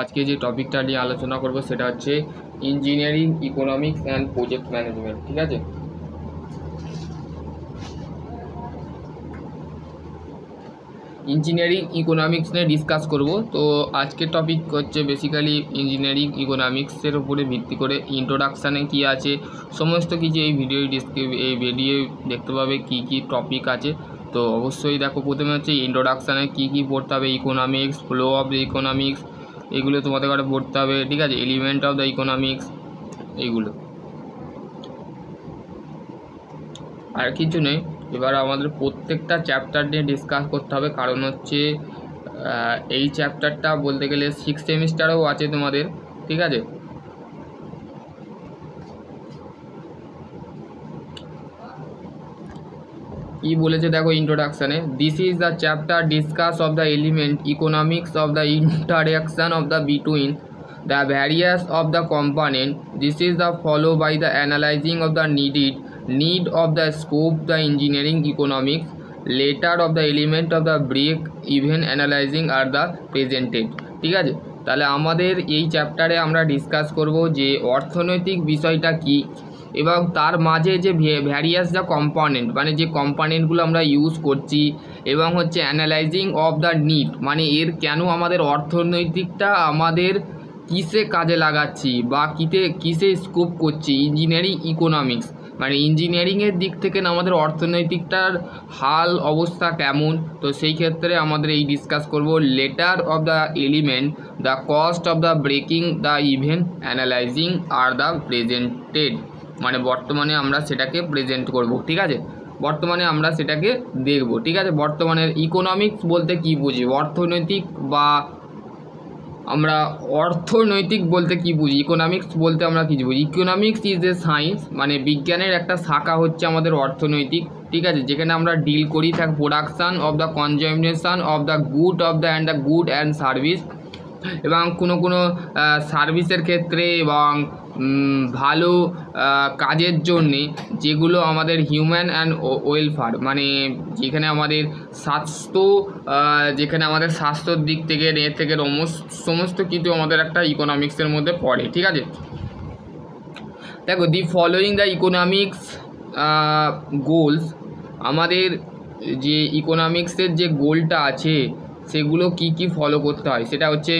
আজকে যে টপিকটা নিয়ে আলোচনা করব সেটা হচ্ছে engineering economics and project management. ঠিক আছে, ইঞ্জিনিয়ারিং ইকোনমিক্স নিয়ে ডিসকাস করব। তো আজকের টপিক হচ্ছে বেসিক্যালি ইঞ্জিনিয়ারিং ইকোনমিক্সের উপরে ভিত্তি করে ইন্ট্রোডাকশানে কি আছে সমস্ত কিছু এই ভিডিও দেখতে পাবে কি কি টপিক আছে। তো অবশ্যই দেখো, প্রথমে হচ্ছে ইন্ট্রোডাকশানে কি কি পড়তে হবে, economics, flow of the economics, এগুলো তোমাদের কাছে পড়তে হবে। ঠিক আছে, এলিমেন্ট অফ দ্য ইকোনমিক্স, এইগুলো আর কিছু নেই। এবার আমাদের প্রত্যেকটা চ্যাপ্টার নিয়ে ডিসকাস করতে হবে, কারণ হচ্ছে এই চ্যাপ্টারটা বলতে গেলে 6 সেমিস্টারও আছে তোমাদের। ঠিক আছে, কি বলেছে দেখো ইন্ট্রোডাকশানে, this is the chapter discuss of the element economics of the interaction of the between the various of the component. This is the followed by the analyzing of the need of the scope the engineering economics, later of the element of the break even analyzing are the presented. ঠিক আছে, তাহলে আমাদের এই চ্যাপ্টারে আমরা discuss করব যে অর্থনৈতিক বিষয়টা কি এবং তার মাঝে যে ভ্যারিয়াস দ্য কম্পোনেন্ট মানে যে কম্পোনেন্টগুলো আমরা ইউজ করছি, এবং হচ্ছে অ্যানালাইজিং অফ দ্য নিড মানে এর কেন আমাদের অর্থনৈতিকটা আমাদের কিসে কাজে লাগাচ্ছি বা কিসে স্কোপ করছি। ইঞ্জিনিয়ারিং ইকোনমিক্স মানে ইঞ্জিনিয়ারিংয়ের দিক থেকে না আমাদের অর্থনৈতিকটার হাল অবস্থা কেমন। তো সেই ক্ষেত্রে আমাদের এই ডিসকাস করব letter of the element, the cost of the breaking the event analysing are the presented মানে বর্তমানে আমরা সেটাকে প্রেজেন্ট করব। ঠিক আছে, বর্তমানে আমরা সেটাকে দেখব। ঠিক আছে, বর্তমানের ইকোনমিক্স বলতে কি বুঝি, অর্থনৈতিক বা আমরা অর্থনৈতিক বলতে কি বুঝি, ইকোনমিক্স বলতে আমরা কী বুঝি। ইকোনমিক্স ইজ এ সায়েন্স মানে বিজ্ঞানের একটা শাখা হচ্ছে আমাদের অর্থনৈতিক। ঠিক আছে, যেখানে আমরা ডিল করি production of the consumption of the good of the good and service, এবং কোনো সার্ভিসের ক্ষেত্রে এবং ভালো কাজের জন্যে যেগুলো আমাদের হিউম্যান অ্যান্ড ওয়েলফেয়ার মানে যেখানে আমাদের স্বাস্থ্যর দিক থেকে এর থেকে সমস্ত কিছু আমাদের একটা ইকোনমিক্সের মধ্যে পড়ে। ঠিক আছে, দেখো the following the economics goals, আমাদের যে ইকোনমিক্সের যে গোলটা আছে সেগুলো কি ফলো করতে হয় সেটা হচ্ছে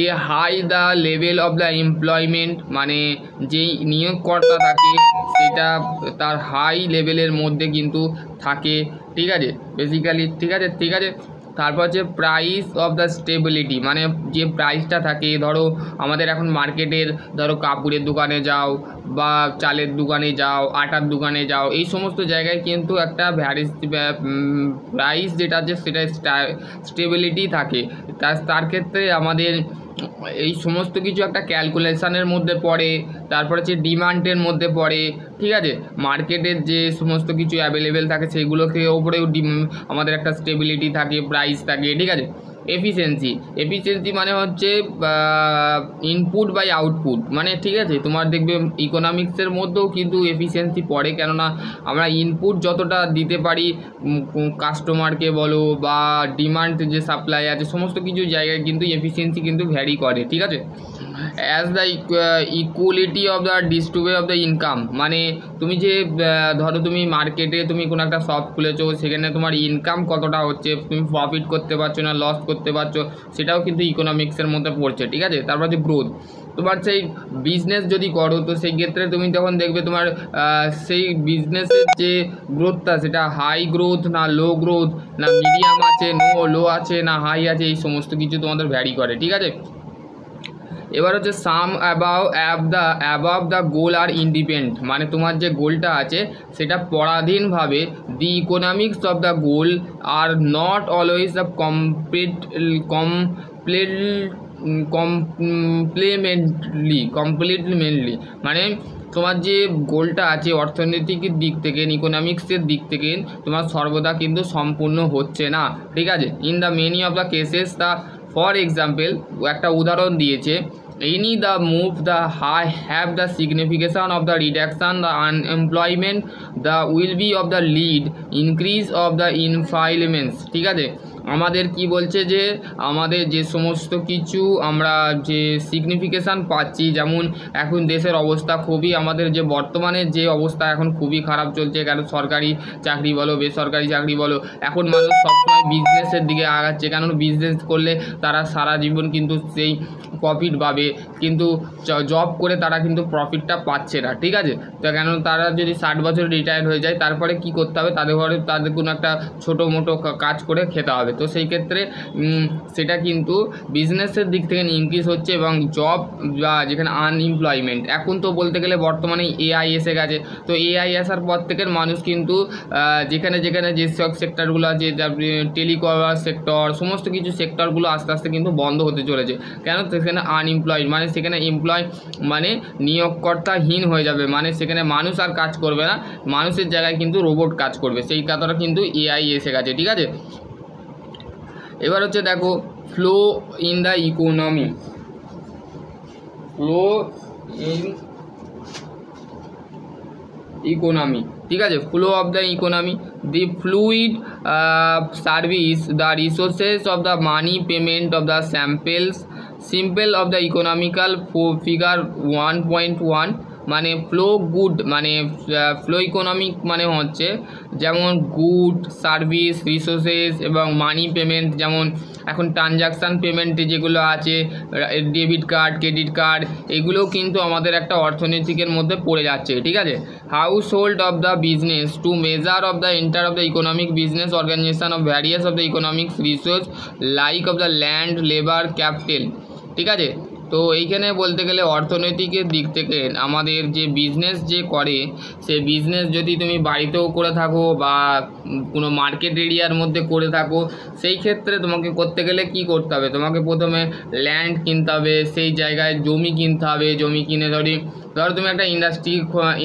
a high the level of the employment মানে যেই নিয়োগকর্তা থাকে সেটা তার হাই লেভেলের মধ্যে কিন্তু থাকে। ঠিক আছে, বেসিক্যালি ঠিক আছে। তারপর হচ্ছে প্রাইস অফ দ্য স্টেবিলিটি মানে যে প্রাইসটা থাকে, ধরো আমাদের এখন মার্কেটের ধরো কাপড়ের দোকানে যাও বা চালের দোকানে যাও, আটার দোকানে যাও, এই সমস্ত জায়গায় কিন্তু একটা প্রাইস যেটা আছে সেটা স্টেবিলিটি থাকে। তার ক্ষেত্রে আমাদের এই সমস্ত কিছু একটা ক্যালকুলেশানের মধ্যে পড়ে। তারপর হচ্ছে ডিমান্ডের মধ্যে পড়ে। ঠিক আছে, মার্কেটের যে সমস্ত কিছু অ্যাভেলেবেল থাকে সেগুলোকে ওপরেও আমাদের একটা স্টেবিলিটি থাকে, প্রাইস থাকে। ঠিক আছে, এফিসিয়েন্সি মানে হচ্ছে ইনপুট বাই আউটপুট মানে ঠিক আছে, তোমার দেখবে ইকোনমিক্সের মধ্যেও কিন্তু এফিসিয়েন্সি পড়ে, কেননা আমরা ইনপুট যতটা দিতে পারি কাস্টমারকে বলো বা ডিমান্ড যে সাপ্লাই আছে সমস্ত কিছু জায়গায় কিন্তু এফিসিয়েন্সি কিন্তু ভ্যারি করে। ঠিক আছে, as the equality of the distribution of the income মানে তুমি যে ধরো তুমি মার্কেটে তুমি কোনো একটা শপ খুলেছো, সেখানে তোমার ইনকাম কতটা হচ্ছে, তুমি প্রফিট করতে পারছো না লস করতে পারছো, সেটাও কিন্তু ইকোনমিক্সের মধ্যে পড়ছে। ঠিক আছে, তারপর হচ্ছে গ্রোথ, তোমার সেই বিজনেস যদি করো তো সেই ক্ষেত্রে তুমি তখন দেখবে তোমার সেই বিজনেসের যে গ্রোথটা সেটা হাই গ্রোথ না লো গ্রোথ না মিডিয়াম আছে লো আছে না হাই আছে, এই সমস্ত কিছু তোমাদের ভ্যারি করে। ঠিক আছে, এবার হচ্ছে some above the goal are independent মানে তোমার যে গোলটা আছে সেটা পরাধীনভাবে the economics of the goal are not always the complementally মানে তোমার যে গোলটা আছে অর্থনৈতিক দিক থেকে ইকোনমিক্সের দিক থেকে তোমার সর্বদা কিন্তু সম্পূর্ণ হচ্ছে না। ঠিক আছে, in the many of the cases the for example একটা উদাহরণ দিয়েছে, any the move the high have the signification of the reduction the unemployment the will be of the lead increase of the employments। ঠিক আছে, আমাদের কি বলছে যে আমাদের যে সমস্ত কিছু আমরা যে সিগনিফিকেশান পাচ্ছি, যেমন এখন দেশের অবস্থা খুবই, আমাদের যে বর্তমানে যে অবস্থা এখন খুবই খারাপ চলছে, কারণ সরকারি চাকরি বলো বেসরকারি চাকরি বলো, এখন মানুষ সবসময় বিজনেসের দিকে আগাচ্ছে, কারণ বিজনেস করলে তারা সারা জীবন কিন্তু সেই প্রফিট পাবে, কিন্তু জব করে তারা কিন্তু প্রফিটটা পাচ্ছে না, ঠিক আছে। তো কেন তারা যদি 60 বছর রিটায়ার হয়ে যায় তারপরে কি করতে হবে, তাদের ঘরে তাদের কোনো একটা ছোটো মোটো কাজ করে খেতে হবে। তো সেই ক্ষেত্রে সেটা কিন্তু বিজনেসের দিক থেকে ইনক্রিজ হচ্ছে, এবং জব বা যেখানে আনএমপ্লয়মেন্ট, এখন তো বলতে গেলে বর্তমানে এআই এসে গেছে। তো এআই আসার পর থেকে মানুষ কিন্তু যেখানে যেখানে যে সব সেক্টরগুলো আছে, টেলিকমার্স সেক্টর, সমস্ত কিছু সেক্টরগুলো আস্তে আস্তে কিন্তু বন্ধ হতে চলেছে। কেন? সেখানে আনএমপ্লয়েড মানে সেখানে এমপ্লয় মানে নিয়োগকর্তাহীন হয়ে যাবে, মানে সেখানে মানুষ আর কাজ করবে না, মানুষের জায়গায় কিন্তু রোবট কাজ করবে, সেই কথাটা কিন্তু এআই এসে গেছে, ঠিক আছে। এবার হচ্ছে দেখো flow in the economy, flow in economy, ঠিক আছে। Flow of the economy, the fluid service, the resources of the money payment of the simple of the economical figure 1.1, মানে ফ্লো গুড মানে ফ্লো ইকোনমিক মানে হচ্ছে যেমন good, service, resources এবং মানি payment, যেমন এখন ট্রানজাকশান পেমেন্টে যেগুলো আছে, ডেবিট কার্ড, ক্রেডিট কার্ড, এগুলোও কিন্তু আমাদের একটা অর্থনীতিকের মধ্যে পড়ে যাচ্ছে, ঠিক আছে। Household of the business to measure of the enter of the economic business organisation of various of the economic resource like of the land, labour, capital, ঠিক আছে। তো এইখানে বলতে গেলে অর্থনৈতিকের দিক থেকে আমাদের যে বিজনেস যে করে, সে বিজনেস যদি তুমি বাড়িতেও করে থাকো বা কোনো মার্কেট এরিয়ার মধ্যে করে থাকো, সেই ক্ষেত্রে তোমাকে করতে গেলে কি করতে হবে, তোমাকে প্রথমে ল্যান্ড কিনতে হবে, সেই জায়গায় জমি কিনতে হবে, জমি কিনে ধরো তুমি একটা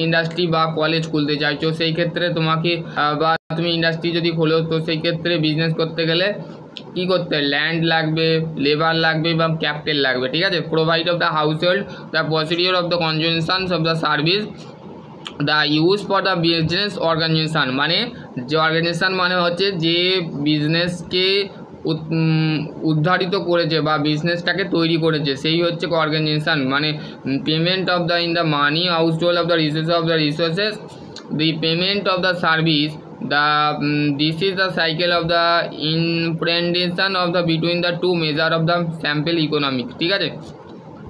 ইন্ডাস্ট্রি বা কলেজ খুলতে চাইছো, সেই ক্ষেত্রে তোমাকে বা তুমি ইন্ডাস্ট্রি যদি খোলো, তো সেই ক্ষেত্রে বিজনেস করতে গেলে কি করতে, ল্যান্ড লাগবে, লেবার লাগবে এবং ক্যাপিটাল লাগবে, ঠিক আছে। Provide of the household, the procedure of the consumptions of the service, the use for the business organization, মানে যে অর্গানাইজেশন মানে হচ্ছে যে বিজনেসকে উদ্ধারিত করেছে বা বিজনেসটাকে তৈরি করেছে, সেই হচ্ছে অর্গানাইজেশন। মানে payment of the in the money, house hold of the resources, the payment of the service, this is the cycle of the implementation of the between the two measure of the sample economic, ঠিক আছে।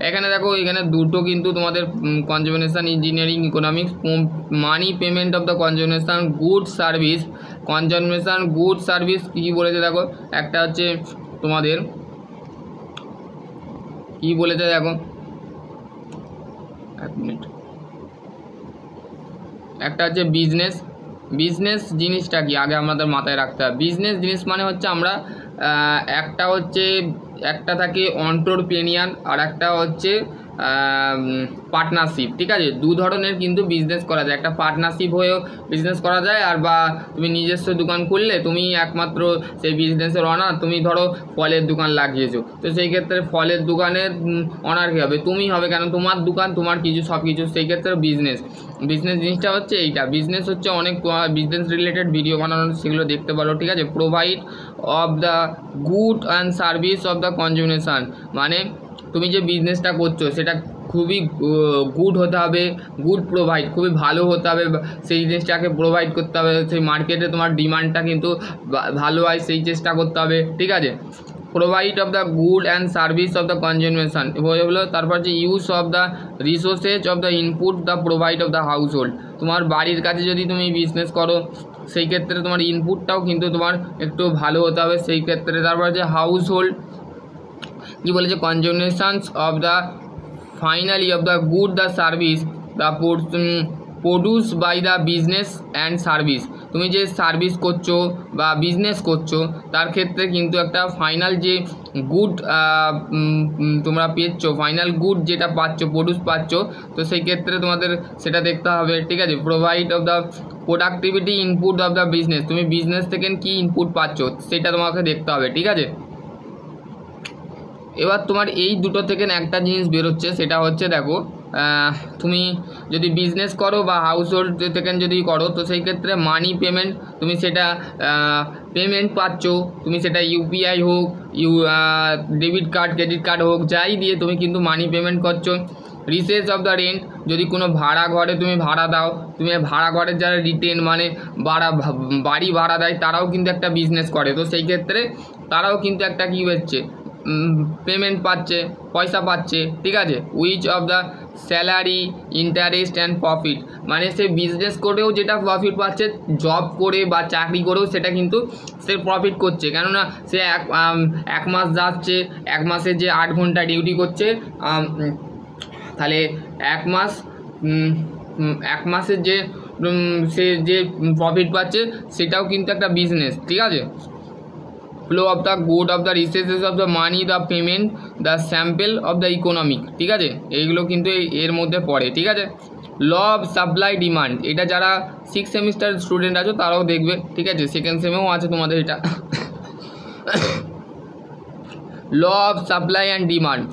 এখানে দেখো এখানে দুটো কিন্তু তোমাদের conservation engineering economics, money payment of the conservation good service, conservation good service কী বলেছে দেখো, একটা হচ্ছে তোমাদের কি বলেছে দেখো, এক মিনিট, একটা হচ্ছে বিজনেস জিনিসটা কি আগে আমাদের মাথায় রাখতে হবে। বিজনেস জিনিস মানে হচ্ছে আমরা একটা থাকে অন্টারপ্রেনিয়ার আর একটা হচ্ছে পার্টনারশিপ, ঠিক আছে। দু ধরনের কিন্তু বিজনেস করা যায়, একটা পার্টনারশিপ হয়েও বিজনেস করা যায়, আর বা তুমি নিজস্ব দোকান খুললে তুমি একমাত্র সেই বিজনেসের অনার, তুমি ধরো ফলের দোকান লাগিয়েছো, তো সেই ক্ষেত্রে ফলের দোকানের অনার কী হবে, তুমি হবে, কেন তোমার দোকান, তোমার কিছু সব কিছু, সেই ক্ষেত্রে বিজনেস জিনিসটা হচ্ছে এইটা। বিজনেস হচ্ছে অনেক বিজনেস রিলেটেড ভিডিও বানানো, সেগুলো দেখতে পারো, ঠিক আছে। Provide of the good and service of the consumption, মানে তুমি যে বিজনেসটা করছো সেটা খুবই গুড হতে হবে, গুড প্রোভাইড খুবই ভালো হতে হবে, সেই জিনিসটাকে প্রোভাইড করতে হবে, সেই মার্কেটে তোমার ডিমান্ডটা কিন্তু ভালো হয়, সেই চেষ্টা করতে হবে, ঠিক আছে। Provide of the good and service of the consumption হলো, তারপর যে use of the resources of the input the provide of the house hold, তোমার বাড়ির কাছে যদি তুমি বিজনেস করো সেই ক্ষেত্রে তোমার ইনপুটটাও কিন্তু তোমার একটু ভালো হতে হবে, সেই ক্ষেত্রে। তারপর যে হাউস হোল্ড কি বলেছে, consumptions of the finally of the good the service the produce by the business and service, তুমি যে সার্ভিস করছো বা বিজনেস করছো তার ক্ষেত্রে কিন্তু একটা ফাইনাল যে গুড তোমরা পেয়েছ, ফাইনাল গুড যেটা পাচ্ছ, প্রডিউস পাচ্ছ, তো সেই ক্ষেত্রে তোমাদের সেটা দেখতে হবে, ঠিক আছে। Provide of the productivity input of the business, তুমি বিজনেস থেকে কী ইনপুট পাচ্ছ সেটা তোমাকে দেখতে হবে, ঠিক আছে। এবার তোমার এই দুটো থেকে একটা জিনিস বেরোচ্ছে, সেটা হচ্ছে দেখো তুমি যদি বিজনেস করো বা হাউস হোল্ড থেকে যদি করো, তো সেই ক্ষেত্রে মানি পেমেন্ট তুমি সেটা পেমেন্ট পাচ্ছ, তুমি সেটা ইউপিআই হোক, ডেবিট কার্ড, ক্রেডিট কার্ড হোক, যাই দিয়ে তুমি কিন্তু মানি পেমেন্ট করছো। রিসেস অফ দ্য রেন্ট, যদি কোনো ভাড়া ঘরে তুমি ভাড়া দাও, তুমি ভাড়া ঘরের যারা রিটেন মানে বাড়ি ভাড়া দেয়, তারাও কিন্তু একটা বিজনেস করে, তো সেই ক্ষেত্রে তারাও কিন্তু একটা কী হচ্ছে, পেমেন্ট পাচ্ছে, পয়সা পাচ্ছে, ঠিক আছে। Which of the salary, interest and profit, মানে সে বিজনেস করেও যেটা প্রফিট পাচ্ছে, জব করে বা চাকরি করেও সেটা কিন্তু সে প্রফিট করছে, কেননা সে এক মাস যাচ্ছে, এক মাসে যে 8 ঘন্টা ডিউটি করছে, তাহলে এক মাসের যে সে যে প্রফিট পাচ্ছে সেটাও কিন্তু একটা বিজনেস, ঠিক আছে। Flow of the good of the resources of the money, the payment, the sample of the economic, ঠিক আছে, এইগুলো কিন্তু এর মধ্যে পড়ে, ঠিক আছে। ল অফ সাপ্লাই ডিমান্ড, এটা যারা 6 সেমিস্টার স্টুডেন্ট আছো তারাও দেখবে, ঠিক আছে, সেকেন্ড সেমেও আছে তোমাদের এটা। Law of supply and demand,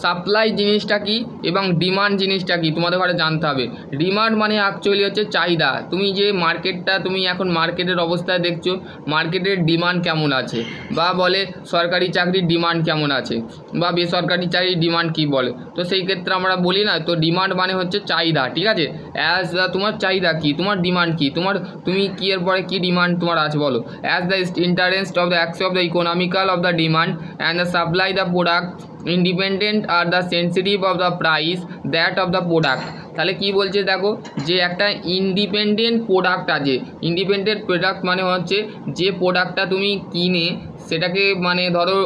supply জিনিসটা কি এবং ডিমান্ড জিনিসটা কি তোমাদের ঘরে জানতে হবে। ডিমান্ড মানে অ্যাকচুয়ালি হচ্ছে চাহিদা, তুমি যে মার্কেটটা তুমি এখন মার্কেটের অবস্থায় দেখছো, মার্কেটের ডিমান্ড কেমন আছে, বা বলে সরকারি চাকরির ডিমান্ড কেমন আছে, বা বেসরকারি চাকরির ডিমান্ড কি বলে, তো সেই ক্ষেত্রে আমরা বলি না, তো ডিমান্ড মানে হচ্ছে চাহিদা, ঠিক আছে। অ্যাজ দ্য তোমার চাহিদা কি, তোমার ডিমান্ড কি, তুমি কি এর পরে কী ডিমান্ড তোমার আছে বলো। As the interest of the axe of the economical of the demand and the supply the product independent are the sensitive of the price that of the product. তাহলে কি বলছে দেখো, যে একটা ইন্ডিপেন্ডেন্ট প্রোডাক্ট আছে, ইন্ডিপেন্ডেন্ট প্রোডাক্ট মানে হচ্ছে যে প্রোডাক্টটা তুমি কিনে সেটাকে, মানে ধরো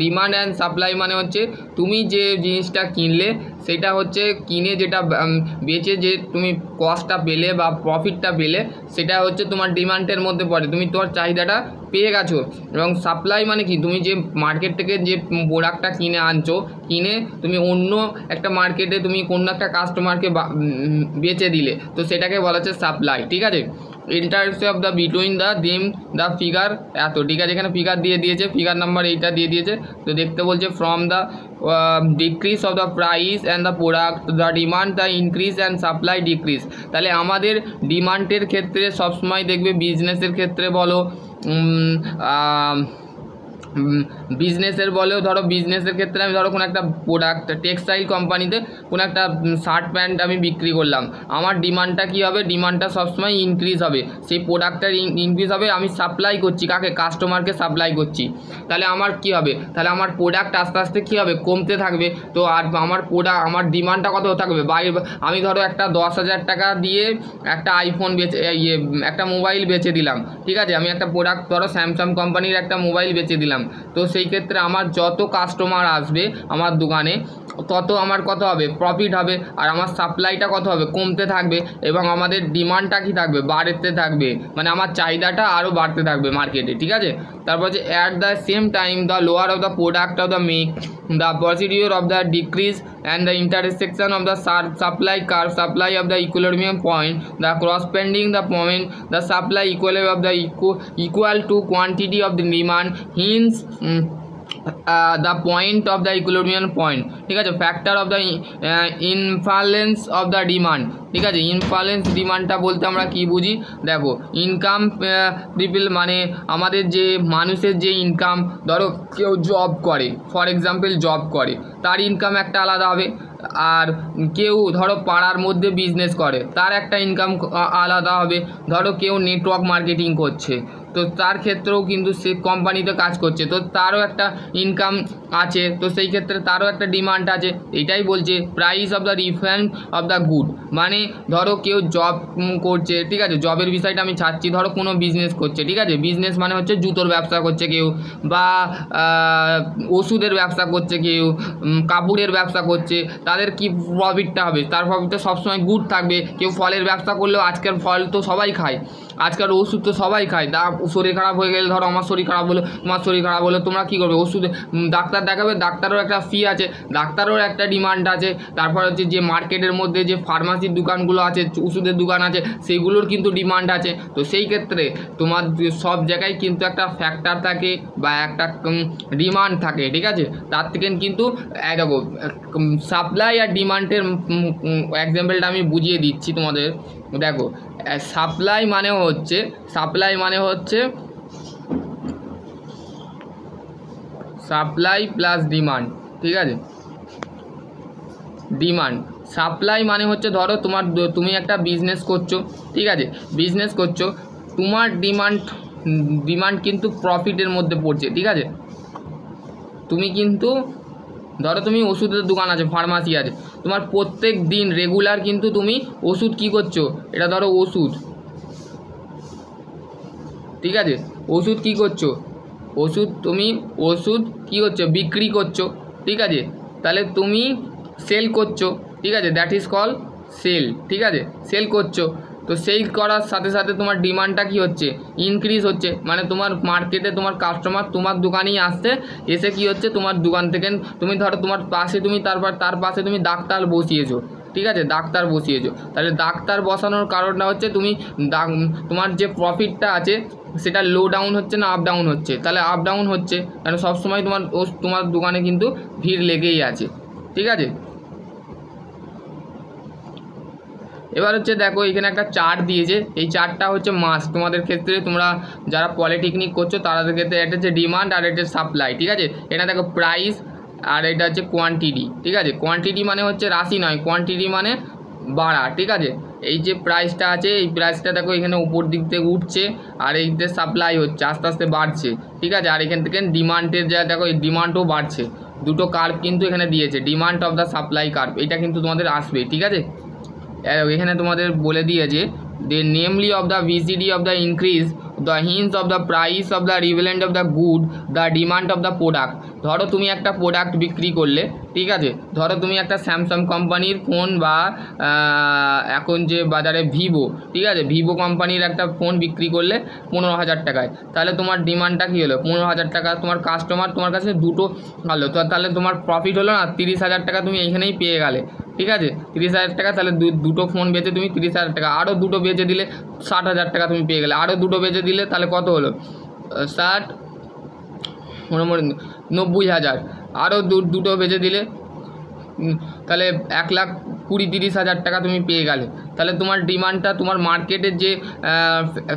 ডিমান্ড অ্যান্ড সাপ্লাই মানে হচ্ছে তুমি যে জিনিসটা কিনলে সেটা হচ্ছে কিনে যেটা বেচে যে তুমি কস্টটা পেলে বা প্রফিটটা পেলে, সেটা হচ্ছে তোমার ডিমান্ডের মধ্যে পড়ে, তুমি তোমার চাহিদাটা পেয়ে গেছো। এবং সাপ্লাই মানে কি, তুমি যে মার্কেট থেকে যে প্রোডাক্টটা কিনে আনছো, কিনে তুমি অন্য একটা মার্কেটে তুমি কোনো একটা কাস্টমারকে বেচে দিলে, তো সেটাকে বলা হচ্ছে সাপ্লাই, ঠিক আছে। Interest of the between the them the figure এত, ঠিক আছে, এখানে ফিগার দিয়ে দিয়েছে, ফিগার নাম্বার এইটা দিয়ে দিয়েছে, তো দেখতে বলছে from the decrease of the price and the product the demand the increase and supply decrease. তাহলে আমাদের ডিমান্ডের ক্ষেত্রে সবসময় দেখবে, বিজনেসের ক্ষেত্রে বলো, বিজনেসের বলেও, ধরো বিজনেসের ক্ষেত্রে আমি ধরো কোনো একটা প্রোডাক্ট, টেক্সটাইল কোম্পানিতে কোনো একটা শার্ট প্যান্ট আমি বিক্রি করলাম, আমার ডিমান্ডটা কী হবে, ডিমান্ডটা সবসময় ইনক্রিজ হবে, সেই প্রোডাক্টটার ইনক্রিজ হবে, আমি সাপ্লাই করছি কাকে, কাস্টমারকে সাপ্লাই করছি, তাহলে আমার কি হবে, তাহলে আমার প্রোডাক্ট আস্তে আস্তে কী হবে, কমতে থাকবে, তো আর আমার ডিমান্ডটা কত থাকবে, আমি ধরো একটা 10,000 টাকা দিয়ে একটা আইফোন একটা মোবাইল বেচে দিলাম, ঠিক আছে, আমি একটা প্রোডাক্ট ধরো স্যামসাং কোম্পানির একটা মোবাইল বেচে দিলাম, তো সেই ক্ষেত্রে আমার যত কাস্টমার আসবে আমার দোকানে, তত আমার কত হবে, প্রফিট হবে, আর আমার সাপ্লাইটা কত হবে, কমতে থাকবে, এবং আমাদের ডিমান্ডটা কি থাকবে, বাড়তে থাকবে, মানে আমার চাহিদাটা আরও বাড়তে থাকবে মার্কেটে, ঠিক আছে। তারপর হচ্ছে at the same time the lower of the product of the make the procedure of the decrease and the intersection of the supply curve, supply of the equilibrium point, the corresponding the point, the supply equilibrium of the equal to quantity of the demand, hence the point of the equilibrium point, ঠিক আছে। Factor of the influence of the demand, ঠিক আছে। Influence ডিমান্ডটা বলতে আমরা কি বুঝি, দেখো income people মানে আমাদের যে মানুষের যে ইনকাম, ধরো কেউ জব করে, ফর এক্সাম্পল জব করে, তার ইনকাম একটা আলাদা হবে, আর কেউ ধরো পাড়ার মধ্যে বিজনেস করে, তার একটা ইনকাম আলাদা হবে, ধরো কেউ নেটওয়ার্ক মার্কেটিং করছে, তো তার ক্ষেত্রেও কিন্তু সে কোম্পানিতে কাজ করছে, তো তারও একটা ইনকাম আছে, তো সেই ক্ষেত্রে তারও একটা ডিমান্ড আছে, এটাই বলছে price of the refund of the good, মানে ধরো কেউ জব করছে, ঠিক আছে, জবের বিষয়টা আমি ছাড়ছি, ধরো কোনো বিজনেস করছে, ঠিক আছে, বিজনেস মানে হচ্ছে জুতোর ব্যবসা করছে কেউ, বা ওষুধের ব্যবসা করছে কেউ, কাপড়ের ব্যবসা করছে, তাদের কি প্রফিটটা হবে, তার প্রফিটটা সবসময় গুড থাকবে। কেউ ফলের ব্যবসা করলেও, আজকের ফল তো সবাই খায়, আজকাল ওষুধ তো সবাই খায়, শরীর খারাপ হয়ে গেলে ধরো আমার শরীর খারাপ হলো, তোমার শরীর খারাপ হলো, তোমরা কী করবে? ওষুধে ডাক্তার দেখাবে, ডাক্তারেরও একটা ফি আছে, ডাক্তারেরও একটা ডিমান্ড আছে। তারপর হচ্ছে যে মার্কেটের মধ্যে যে ফার্মাসির দোকানগুলো আছে, ওষুধের দোকান আছে, সেইগুলোর কিন্তু ডিমান্ড আছে। তো সেই ক্ষেত্রে তোমার সব জায়গায় কিন্তু একটা ফ্যাক্টর থাকে বা একটা ডিমান্ড থাকে, ঠিক আছে? তার থেকে কিন্তু দেখো সাপ্লাই আর ডিমান্ডের এক্সাম্পলটা আমি বুঝিয়ে দিচ্ছি তোমাদের। দেখো সাপ্লাই মানে হচ্ছে সাপ্লাই প্লাস ডিমান্ড, ঠিক আছে? ডিমান্ড সাপ্লাই মানে হচ্ছে ধরো তুমি একটা বিজনেস করছো, ঠিক আছে? বিজনেস করছো, তোমার ডিমান্ড কিন্তু প্রফিটের মধ্যে পড়ছে, ঠিক আছে? তুমি কিন্তু ধরো তুমি ওষুধের দোকান আছে, ফার্মাসি আছে, তোমার প্রত্যেক দিন রেগুলার কিন্তু তুমি ওষুধ কী করছো? এটা ধরো ওষুধ, ঠিক আছে? ওষুধ কী করছো? তুমি ওষুধ কী করছো? বিক্রি করছো, ঠিক আছে? তাহলে তুমি সেল করছো, ঠিক আছে? দ্যাট ইজ কল সেল, ঠিক আছে? সেল করছো, তো সেল করার সাথে সাথে তোমার ডিমান্ডটা কী হচ্ছে? ইনক্রিজ হচ্ছে। মানে তোমার মার্কেটে তোমার কাস্টমার তোমার দোকানেই আসছে, এসে কী হচ্ছে? তোমার দোকান থেকে তুমি ধরো তোমার পাশে তার পাশে তুমি ডাক্তার বসিয়েছো, ঠিক আছে? ডাক্তার বসিয়েছো, তাহলে ডাক্তার বসানোর কারণটা হচ্ছে তোমার যে প্রফিটটা আছে সেটা লো ডাউন হচ্ছে না আপ ডাউন হচ্ছে? তাহলে আপ ডাউন হচ্ছে, কারণ সবসময় তোমার দোকানে কিন্তু ভিড় লেগেই আছে, ঠিক আছে? এবার হচ্ছে দেখো এখানে একটা চার্ট দিয়েছে, এই চার্টটা হচ্ছে মাস্ট তোমাদের ক্ষেত্রে, তোমরা যারা পলিটেকনিক করছো তাদের ক্ষেত্রে। এটা হচ্ছে ডিমান্ড আর এটা সাপ্লাই, ঠিক আছে? এটা দেখো প্রাইস আর এটা হচ্ছে কোয়ান্টিটি, ঠিক আছে? কোয়ান্টিটি মানে হচ্ছে রাশি নয়, কোয়ান্টিটি মানে বাড়া, ঠিক আছে? এই যে প্রাইসটা আছে, এই প্রাইসটা দেখো এখানে উপর দিক থেকে উঠছে আর এই যে সাপ্লাই হচ্ছে আস্তে আস্তে বাড়ছে, ঠিক আছে? আর এখান থেকে ডিমান্ডের যা দেখো এই ডিমান্ডও বাড়ছে, দুটো কার্ভ কিন্তু এখানে দিয়েছে, demand of the supply curve, এটা কিন্তু তোমাদের আসবে, ঠিক আছে? এখানে তোমাদের বলে দিয়েছে the namely of the VCD of the increase, the hints of the price of the relevant of the good, the demand of the product। ধরো তুমি একটা প্রোডাক্ট বিক্রি করলে, ঠিক আছে? ধরো তুমি একটা স্যামসাং কোম্পানির ফোন বা এখন যে বাজারে ভিভো, ঠিক আছে? ভিভো কোম্পানির একটা ফোন বিক্রি করলে 15,000 টাকায়, তাহলে তোমার ডিমান্ডটা কী হলো? 15,000 টাকা। তোমার কাস্টমার তোমার কাছে দুটো ভালো, তো তাহলে তোমার প্রফিট হলো না 30,000 টাকা তুমি এইখানেই পেয়ে গেলে, ঠিক আছে? 30,000 টাকা, তাহলে দুটো ফোন বেচে তুমি 30,000 টাকা, আরও দুটো বেচে দিলে 60,000 টাকা তুমি পেয়ে গেলে, আরও দুটো বেচে দিলে তাহলে কত হলো? 60 90,000, আরও দুটো বেচে দিলে তাহলে 1,20,30,000 টাকা তুমি পেয়ে গেলে। তাহলে তোমার ডিমান্ডটা তোমার মার্কেটের যে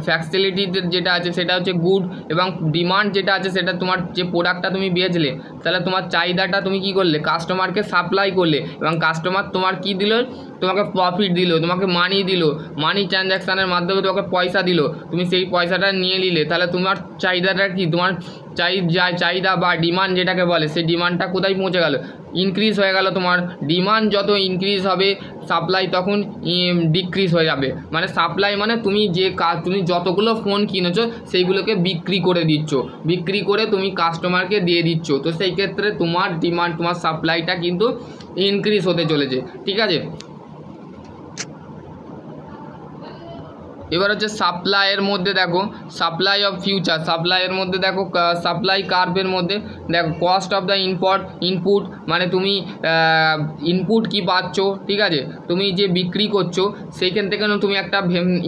ফ্যাসিলিটি যেটা আছে সেটা হচ্ছে গুড, এবং ডিমান্ড যেটা আছে সেটা তোমার যে প্রোডাক্টটা তুমি বেচলে, তাহলে তোমার চাহিদাটা তুমি কি করলে? কাস্টমারকে সাপ্লাই করলে, এবং কাস্টমার তোমার কি দিল? তোমাকে প্রফিট দিল, তোমাকে মানি দিল, মানি ট্রানজ্যাকশানের মাধ্যমে তোমাকে পয়সা দিল, তুমি সেই পয়সাটা নিয়ে নিলে, তাহলে তোমার চাহিদাটা কি? তোমার চাহিদা বা ডিমান্ড যেটাকে বলে সেই ডিমান্ডটা কোথায় পৌঁছে গেল? ইনক্রিজ হয়ে গেল। তোমার ডিমান্ড যত ইনক্রিজ হবে সাপ্লাই তখন ডিক্রিজ হয়ে যাবে। মানে সাপ্লাই মানে তুমি যতগুলো ফোন কিনেছো সেইগুলোকে বিক্রি করে দিচ্ছ, বিক্রি করে তুমি কাস্টমারকে দিয়ে দিচ্ছ, তো সেই ক্ষেত্রে তোমার ডিমান্ড তোমার সাপ্লাইটা কিন্তু ইনক্রিজ হতে চলেছে, ঠিক আছে? এবার হচ্ছে সাপ্লাইয়ের মধ্যে দেখো সাপ্লাই অফ ফিউচার, সাপ্লাইয়ের মধ্যে দেখো সাপ্লাই কার্ভের মধ্যে দেখো কস্ট অফ দ্য ইনপুট, মানে তুমি ইনপুট কি পাচ্ছ, ঠিক আছে? তুমি যে বিক্রি করছো সেইখান থেকে তুমি একটা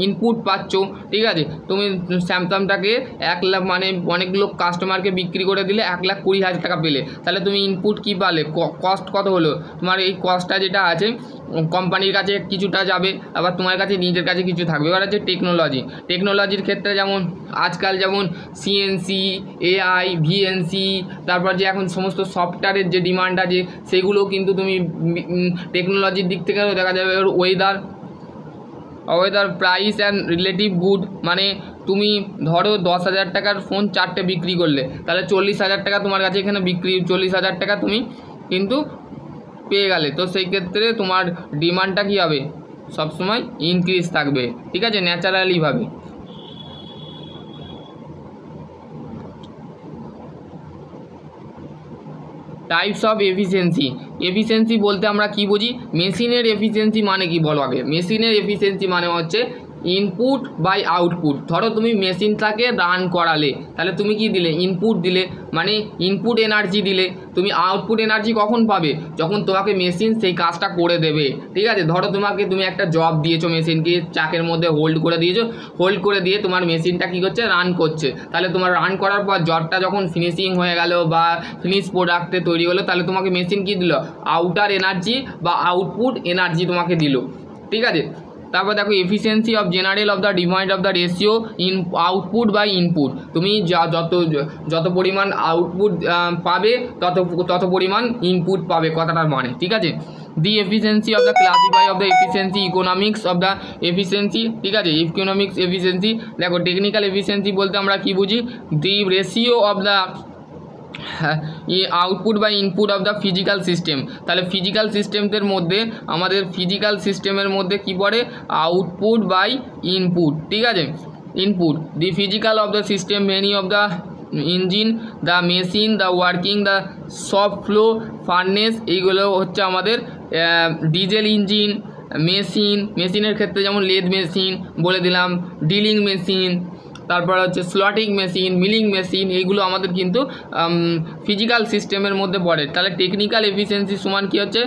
ইনপুট পাচ্ছ, ঠিক আছে? তুমি স্যামসাংটাকে 1 লাখ মানে অনেকগুলো কাস্টমারকে বিক্রি করে দিলে 1,20,000 টাকা পেলে, তাহলে তুমি ইনপুট কি পালে? কস্ট কত হলো? তোমার এই কস্টটা যেটা আছে কোম্পানির কাছে কিছুটা যাবে, আবার তোমার কাছে নিজের কাছে কিছু থাকবে। এবার হচ্ছে টেকনোলজির ক্ষেত্রে যেমন আজকাল যেমন সিএনসি, এআই, ভিএনসি, তারপর যে এখন সমস্ত সফটওয়্যারের যে ডিমান্ড আছে সেগুলো কিন্তু তুমি টেকনোলজির দিক থেকেও দেখা যাবে। Weather price and relative good, মানে তুমি ধরো 10,000 টাকার ফোন 4টে বিক্রি করলে, তাহলে 40,000 টাকা তোমার কাছে এখানে 40,000 টাকা তুমি কিন্তু পেয়ে গেলে, তো সেই ক্ষেত্রে তোমার ডিমান্ডটা কী হবে? সবসময় ইনক্রিজ থাকবে, ঠিক আছে? ন্যাচারালিভাবে। টাইপস অফ এফিসিয়েন্সি বলতে আমরা কি বুঝি? মেশিনের এফিসিয়েন্সি মানে কি বলো আগে? মেশিনের এফিসিয়েন্সি মানে হচ্ছে ইনপুট বাই আউটপুট। ধরো তুমি মেশিনটাকে রান করালে, তাহলে তুমি কি দিলে, ইনপুট দিলে, মানে ইনপুট এনার্জি দিলে। তুমি আউটপুট এনার্জি কখন পাবে, যখন তোমাকে মেশিন সেই কাজটা করে দেবে, ঠিক আছে। ধরো তুমি একটা জব দিয়েছো মেশিনকে, চাকের মধ্যে হোল্ড করে দিয়েছো, হোল্ড করে দিয়ে তোমার মেশিনটা কী করছে, রান করছে। তাহলে তোমার রান করার পর জবটা যখন ফিনিশিং হয়ে গেল বা ফিনিশ প্রোডাক্টে তৈরি হলো, তাহলে তোমাকে মেশিন কী দিল, আউটার এনার্জি বা আউটপুট এনার্জি তোমাকে দিল, ঠিক আছে। তারপর দেখো efficiency of general of the demand of the ratio in output by input. তুমি যত পরিমাণ আউটপুট পাবে তত পরিমাণ ইনপুট পাবে, কথাটার মানে, ঠিক আছে। The efficiency of the classify of the efficiency economics of the efficiency, ঠিক আছে। ইকোনমিক্স এফিসিয়েন্সি, দেখো টেকনিক্যাল এফিসিয়েন্সি বলতে আমরা কি বুঝি, the ratio of the output বা input of the physical system. তাহলে ফিজিক্যাল সিস্টেমদের মধ্যে, আমাদের ফিজিক্যাল সিস্টেমের মধ্যে কি পড়ে, আউটপুট বাই ইনপুট, ঠিক আছে। Input, the physical of the system many of the engine, the machine, the working, the soft flow, furnace, এইগুলো হচ্ছে আমাদের ডিজেল ইঞ্জিন, মেশিনের ক্ষেত্রে যেমন লেদ মেশিন বলে দিলাম, ড্রিলিং মেশিন, তারপর হচ্ছে স্লটিং মেশিন, মিলিং মেশিন, এইগুলো আমাদের কিন্তু ফিজিক্যাল সিস্টেমের মধ্যে পড়ে। তাহলে টেকনিক্যাল এফিসিয়েন্সি সমান কী হচ্ছে,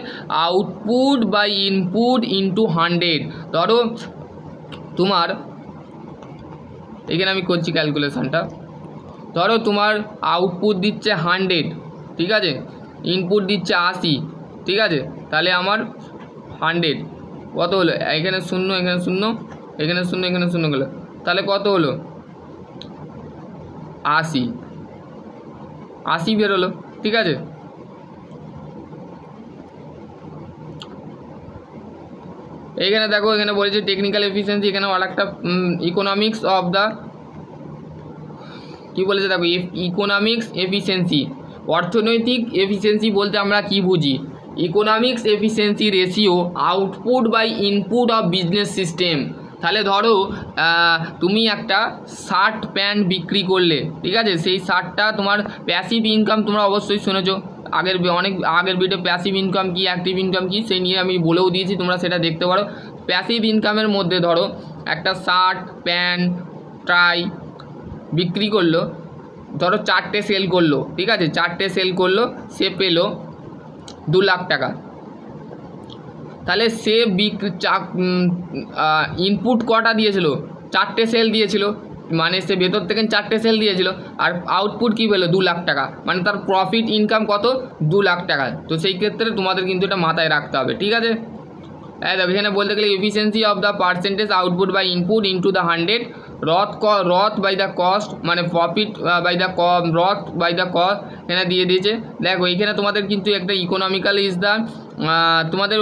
আউটপুট বাই ইনপুট ইনটু 100। ধরো তোমার এখানে আমি করছি ক্যালকুলেশনটা, ধরো তোমার আউটপুট দিচ্ছে 100, ঠিক আছে, ইনপুট দিচ্ছে 80, ঠিক আছে। তাহলে আমার 100 কত হলো, এখানে 0 এখানে 0 এখানে 0 এখানে 0 গেলো, তাহলে কত হলো, 80 বেরোলো, ঠিক আছে। এইখানে দেখো, এখানে বলেছে টেকনিক্যাল এফিসিয়েন্সি, এখানে আরেকটা ইকোনমিক্স অফ দ্য কি বলেছে দেখো, ইকোনমিক্স এফিসিয়েন্সি। অর্থনৈতিক এফিসিয়েন্সি বলতে আমরা কি বুঝি, economics efficiency ratio output by input of business system. তাহলে ধরো তুমি একটা শার্ট প্যান্ট বিক্রি করলে, ঠিক আছে, সেই শার্টটা তোমার প্যাসিভ ইনকাম, তোমরা অবশ্যই শুনেছো অনেক আগের ভিডিও প্যাসিভ ইনকাম কি, অ্যাক্টিভ ইনকাম কি, সেই নিয়ে আমি বলেও দিয়েছি, তোমরা সেটা দেখতে পারো। প্যাসিভ ইনকামের মধ্যে ধরো একটা শার্ট প্যান্ট টাই বিক্রি করলো, ধরো 4টে সেল করলো, ঠিক আছে, 4টে সেল করলো, সে পেলো 2 লাখ টাকা। তাহলে সে ইনপুট কটা দিয়েছিল, 4টে সেল দিয়েছিল, মানে সে ভেতর থেকে 4টে সেল দিয়েছিল, আর আউটপুট কী পেলো, 2 লাখ টাকা, মানে তার প্রফিট ইনকাম কত, 2 লাখ টাকা। তো সেই ক্ষেত্রে তোমাদের কিন্তু এটা মাথায় রাখতে হবে, ঠিক আছে। দেখো এখানে বলতে গেলে efficiency of the percentage output by input into the 100, wrath by the cost, মানে profit by the wrath by the cost এখানে দিয়ে দিয়েছে। দেখো এইখানে তোমাদের কিন্তু একটা ইকোনমিক্যাল ইজ দ্য তোমাদের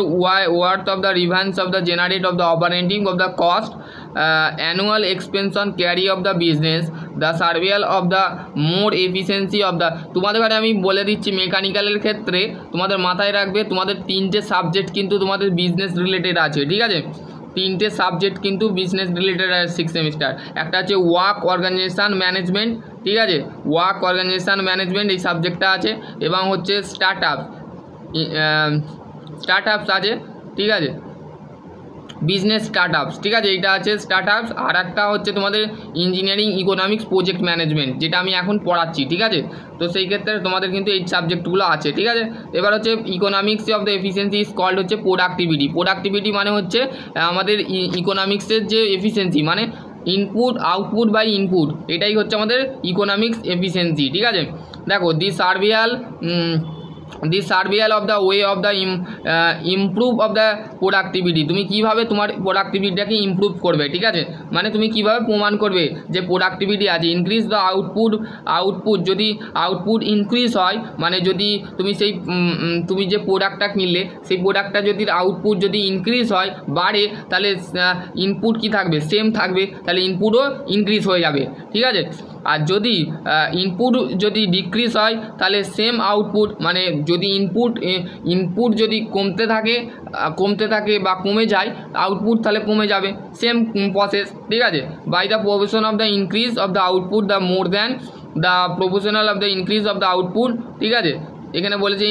worth of the revenues of the generate of the operating of the cost, annual expansion carry of the business, the survival of the more efficiency of the. তোমাদের কাছে আমি বলে দিচ্ছি মেকানিক্যালের ক্ষেত্রে তোমাদের মাথায় রাখবে, তোমাদের 3টে সাবজেক্ট কিন্তু তোমাদের বিজনেস রিলেটেড আছে, ঠিক আছে। 3টে সাবজেক্ট কিন্তু বিজনেস রিলেটেড আছে 6 সেমিস্টার। একটা আছে ওয়ার্ক অর্গানাইজেশন ম্যানেজমেন্ট, ঠিক আছে, ওয়ার্ক অর্গানাইজেশন ম্যানেজমেন্ট এই সাবজেক্টটা আছে, এবং হচ্ছে স্টার্টআপস আছে, ঠিক আছে, বিজনেস স্টার্টআপস, ঠিক আছে, এইটা আছে স্টার্টআপস। আর একটা হচ্ছে তোমাদের ইঞ্জিনিয়ারিং ইকোনমিক্স প্রজেক্ট ম্যানেজমেন্ট, যেটা আমি এখন পড়াচ্ছি, ঠিক আছে। তো সেই ক্ষেত্রে তোমাদের কিন্তু এই সাবজেক্টগুলো আছে, ঠিক আছে। এবার হচ্ছে economics of the efficiency is called হচ্ছে প্রোডাক্টিভিটি মানে হচ্ছে আমাদের ইকোনমিক্সের যে এফিসিয়েন্সি, মানে ইনপুট আউটপুট বাই ইনপুট, এটাই হচ্ছে আমাদের ইকোনমিক্স এফিসিয়েন্সি, ঠিক আছে। দেখো the survival of the way of the improve of the productivity. তুমি কীভাবে তোমার প্রোডাক্টিভিটিটাকে ইমপ্রুভ করবে, ঠিক আছে, মানে তুমি কীভাবে প্রমাণ করবে যে প্রোডাক্টিভিটি আছে। ইনক্রিজ দ্য আউটপুট, যদি আউটপুট ইনক্রিজ হয়, মানে যদি তুমি যে প্রোডাক্টটা কিনলে সেই প্রোডাক্টটা যদি আউটপুট যদি ইনক্রিজ হয়, বাড়ে, তাহলে ইনপুট কি থাকবে, সেম থাকবে, তাহলে ইনপুটও ইনক্রিজ হয়ে যাবে, ঠিক আছে। আর যদি ইনপুট যদি ডিক্রিজ হয়, তাহলে সেম আউটপুট, মানে যদি ইনপুট যদি কমতে থাকে বা কমে যায়, আউটপুট তাহলে কমে যাবে, সেম প্রসেস, ঠিক আছে। By the proportion of the increase of the output the more than the proportional of the increase of the output, ঠিক আছে। এখানে বলেছে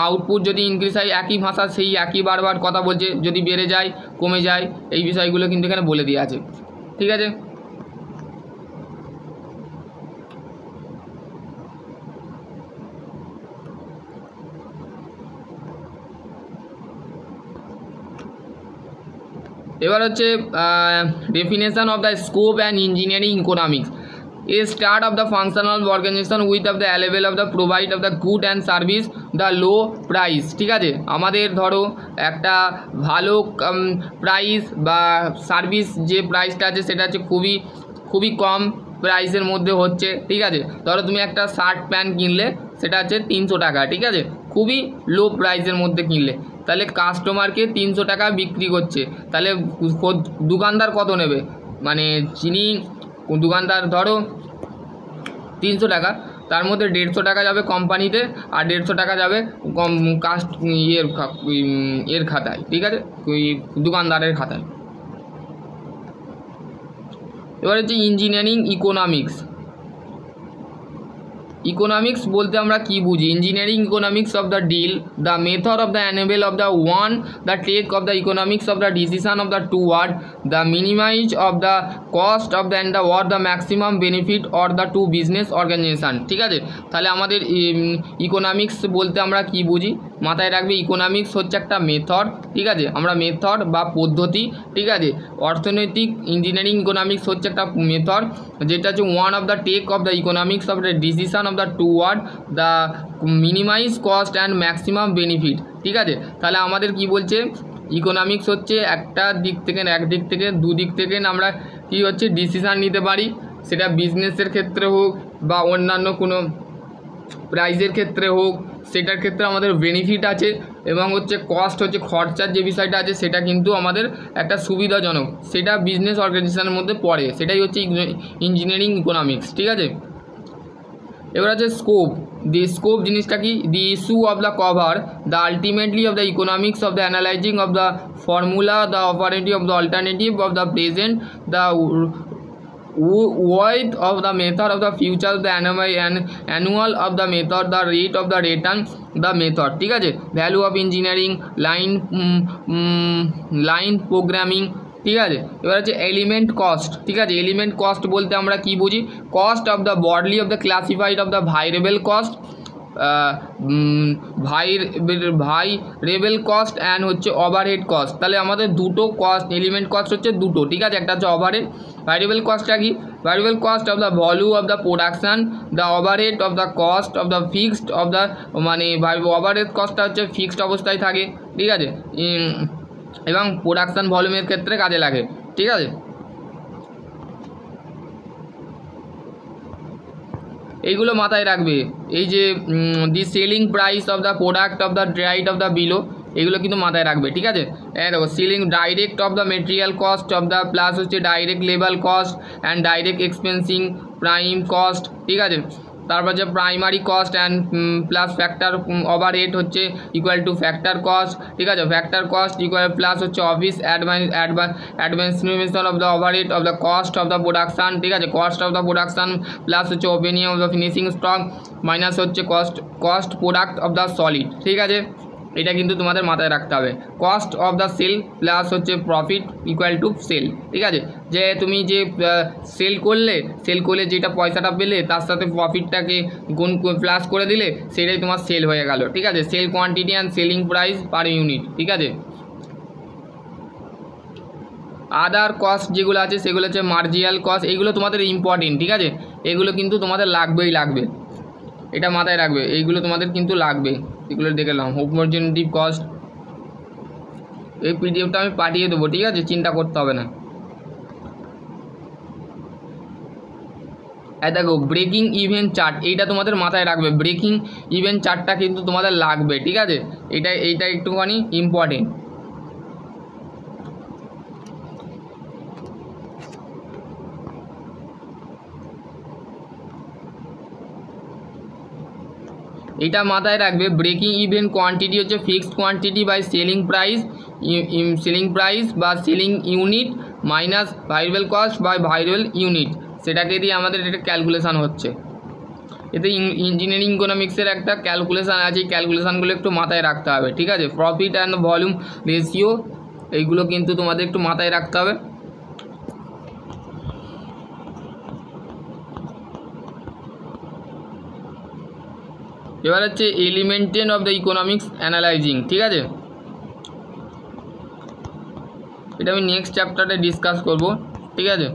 আউটপুট যদি ইনক্রিজ হয়, একই ভাষা সেই একই বারবার কথা বলছে, যদি বেড়ে যায় কমে যায় এই বিষয়গুলো কিন্তু এখানে বলে দেওয়া আছে। ঠিক আছে, এবার হচ্ছে definition of the scope and engineering economics. A start of the functional organization with of the level of the provide of the good and service the low price। ঠিক আছে, আমাদের ধরো একটা ভালো প্রাইস বা সার্ভিস যে প্রাইসটা আছে সেটা হচ্ছে খুবই কম প্রাইসের মধ্যে হচ্ছে। ঠিক আছে, ধরো তুমি একটা শার্ট প্যান্ট কিনলে সেটা হচ্ছে 300 টাকা। ঠিক আছে, খুবই লো প্রাইসের মধ্যে কিনলে, তাহলে কাস্টমারকে 300 টাকা বিক্রি করছে, তাহলে দোকানদার কত নেবে? মানে যিনি দোকানদার ধরো 300 টাকা, তার মধ্যে 150 টাকা যাবে কোম্পানিতে আর 150 টাকা যাবে এর খাতায়। ঠিক আছে, ওই দোকানদারের খাতায়। এবার হচ্ছে ইঞ্জিনিয়ারিং ইকোনমিক্স। ইকোনমিক্স বলতে আমরা কি বুঝি? Engineering economics of the deal, the method of the enable of the one, the take of the economics of the decision of the toward, the minimise of the cost of the and the war the maximum benefit or the to business organisation. ঠিক আছে, তাহলে আমাদের economics বলতে আমরা কি বুঝি? মাথায় রাখবে ইকোনমিক্স হচ্ছে একটা মেথড। ঠিক আছে, আমরা মেথড বা পদ্ধতি। ঠিক আছে, অর্থনৈতিক ইঞ্জিনিয়ারিং ইকোনমিক্স হচ্ছে একটা মেথড যেটা হচ্ছে one of the take of the economics of the decision of the toward the minimise cost and maximum benefit. ঠিক আছে, তাহলে আমাদের কি বলছে? ইকোনমিক্স হচ্ছে একটা দিক থেকে দুদিক থেকে আমরা কি হচ্ছে ডিসিশান নিতে পারি, সেটা বিজনেসের ক্ষেত্রে হোক বা অন্যান্য কোনো প্রাইজের ক্ষেত্রে হোক, সেটার ক্ষেত্রে আমাদের বেনিফিট আছে এবং হচ্ছে কস্ট হচ্ছে খরচার যে বিষয়টা আছে সেটা কিন্তু আমাদের একটা সুবিধাজনক, সেটা বিজনেস অর্গানাইজেশনের মধ্যে পড়ে, সেটাই হচ্ছে ইঞ্জিনিয়ারিং ইকোনমিক্স। ঠিক আছে, এবার আছে স্কোপ। দি স্কোপ জিনিসটা কি? দি issue of the cover the ultimately of the economics of the analysing of the formula the operative of the alternative of the present the width of the method of the future, the annual of the method, the rate of the return the method। ঠিক আছে, value of engineering line programming. ঠিক আছে, এবার হচ্ছে element cost. ঠিক আছে, element cost বলতে আমরা কি বুঝি? Cost of the bodily of the classified of the variable cost, variable cost and হচ্ছে ওভারহেড কস্ট। তাহলে আমাদের দুটো কস্ট, এলিমেন্ট কস্ট হচ্ছে দুটো। ঠিক আছে, একটা হচ্ছে ওভারহেড। ভ্যারিয়েবল কস্টটা কি? Variable cost of the value of the production, the overhead of the cost of the fixed of the, মানে ওভারহেড কস্টটা হচ্ছে ফিক্সড অবস্থায় থাকে। ঠিক আছে, এবং প্রোডাকশান ভলিউমের ক্ষেত্রে কাজে লাগে। ঠিক আছে, এইগুলো মাথায় রাখবে। এই যে the selling price of the product of the right of the below, এগুলো কিন্তু মাথায় রাখবে। ঠিক আছে, দেখো selling direct of the material cost of the plus হচ্ছে direct labour cost and direct expensing prime cost. ঠিক আছে, তারপর যে primary cost and plus factor overhead হচ্ছে ইকুয়াল টু ফ্যাক্টর কস্ট। ঠিক আছে, ফ্যাক্টর কস্ট ইকুয়াল প্লাস হচ্ছে office advancement of the overhead of the cost of the production. ঠিক আছে, cost of the production plus হচ্ছে opening of the finishing stock minus হচ্ছে cost product of the solid. ঠিক আছে, এটা কিন্তু তোমাদের মাথায় রাখতে হবে। Cost of the sale plus হচ্ছে প্রফিট ইকুয়াল টু সেল। ঠিক আছে, যে তুমি যে সেল করলে যেটা পয়সাটা পেলে তার সাথে প্রফিটটাকে গুণ প্লাস করে দিলে সেটাই তোমার সেল হয়ে গেল। ঠিক আছে, sale quantity and selling price per unit. ঠিক আছে, আদার কস্ট যেগুলো আছে সেগুলো হচ্ছে মার্জিনাল কস্ট, এইগুলো তোমাদের ইম্পর্টেন্ট। ঠিক আছে, এগুলো কিন্তু তোমাদের লাগবে, এটা মাথায় রাখবে, এইগুলো তোমাদের কিন্তু লাগবে, এগুলো দেখে নাও। অপরচুনিটি কস্ট, এই পিডিএফটা আমি পাঠিয়ে দেবো। ঠিক আছে, চিন্তা করতে হবে না। দেখো ব্রেকিং ইভেন্ট চার্ট, এইটা তোমাদের মাথায় রাখবে। ব্রেকিং ইভেন্ট চার্টটা কিন্তু তোমাদের লাগবে। ঠিক আছে, এইটা একটুখানি ইম্পর্টেন্ট। এটা মাথায় রাখবে। ব্রেকিং ইভেন্ট কোয়ান্টিটি হচ্ছে fixed quantity by selling price বা selling unit minus variable cost by variable unit, সেটাকে দিয়ে আমাদের এটা ক্যালকুলেশন হচ্ছে। এতে ইঞ্জিনিয়ারিং ইকোনমিক্সের একটা ক্যালকুলেশান আছে, এই ক্যালকুলেশানগুলো একটু মাথায় রাখতে হবে, ঠিক আছে। প্রফিট অ্যান্ড ভলিউম রেশিও এইগুলো কিন্তু তোমাদের একটু মাথায় রাখতে হবে। এবার হচ্ছে এলিমেন্টেন অফ দ্য ইকোনমিক্স অ্যানালাইজিং, ঠিক আছে। এটা আমি নেক্সট চ্যাপ্টারে ডিসকাস করব, ঠিক আছে।